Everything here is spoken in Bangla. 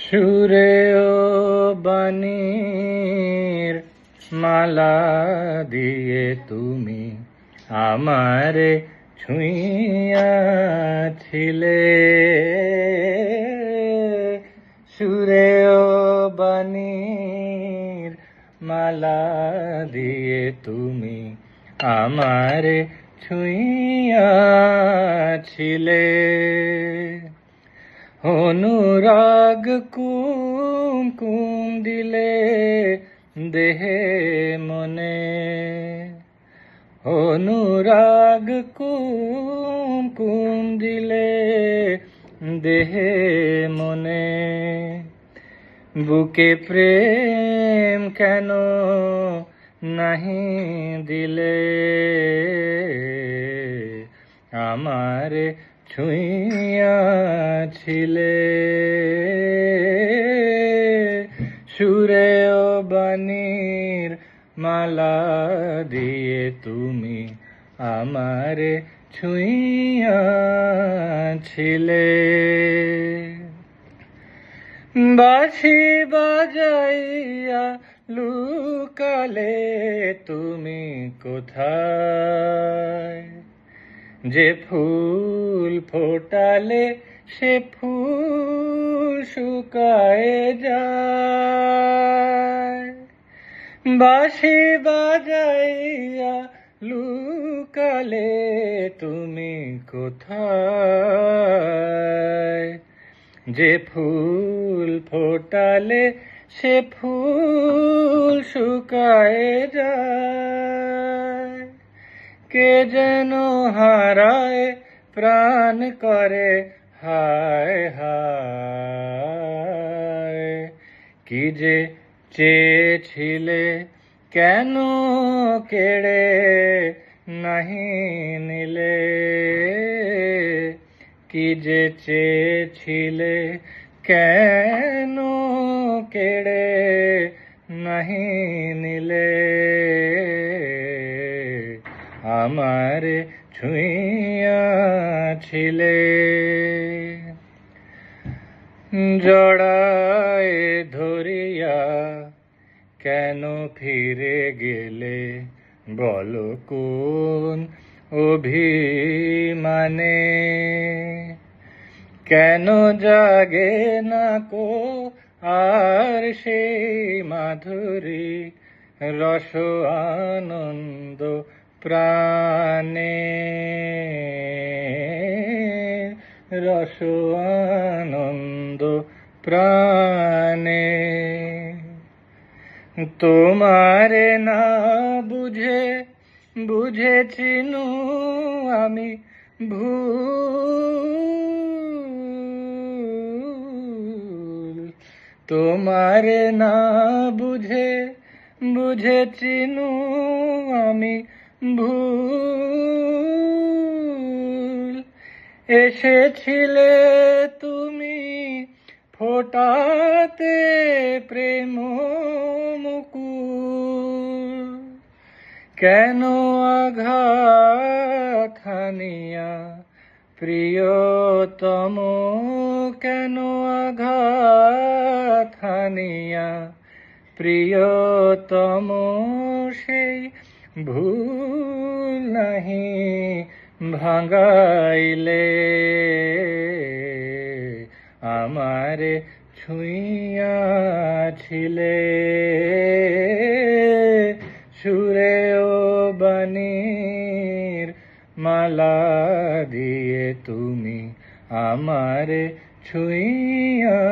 সুরে ও বাণীর মালা দিয়ে তুমি আমারে ছুঁইয়াছিলে। সুরে ও বাণীর মালা দিয়ে তুমি আমারে ছুঁইয়াছিলে। অনুরাগ কুমকুম দিলে দেহে মনে, অনুরাগ কুমকুম দিলে দেহে মনে। বুকে প্রেম কেন নাহি দিলে, আমারে ছুঁইয়াছিলে। সুরে ও বাণীর মালা দিয়ে তুমি আমারে ছুঁইয়াছিলে। বাঁশি বাজাইয়া লুকালে তুমি কোথায়, যে ফুল ফোটালে সে ফুল শুকায় যায়। বাঁশি বাজাইয়া লুকালে তুমি কোথায়, যে ফুল ফোটালে সে ফুল শুকায় যায়। কে যেন হারায় প্রাণ করে হায় হায়। কি যে চেয়েছিলে কেন কেড়ে নাহি নিলে, কি যে চেয়েছিলে কেন কেড়ে নাহি নিলে, আমারে ছুঁইয়াছিলে। জড়ায় ধরিয়া কেন ফিরে গেলে বলো কোন অভিমানে। কেন জাগে না কো আর সেই মাধুরী রস আনন্দ প্রাণে, রস আনন্দ প্রাণে। তোমারে না বুঝে বুঝেছিনু আমি ভুল। তোমারে না বুঝে বুঝেছিনু আমি ভুল। এসেছিলে তুমি ফোটাতে প্রেম মুকুল, কেন আঘাত হানিয়া প্রিয়তম, কেন আঘাত হানিয়া প্রিয়তম সেই ভুল নাহি ভাঙাইলে, আমারে ছুঁইয়াছিলে। সুরে ও বাণীর মালা দিয়ে তুমি আমারে ছুঁইয়াছিলে।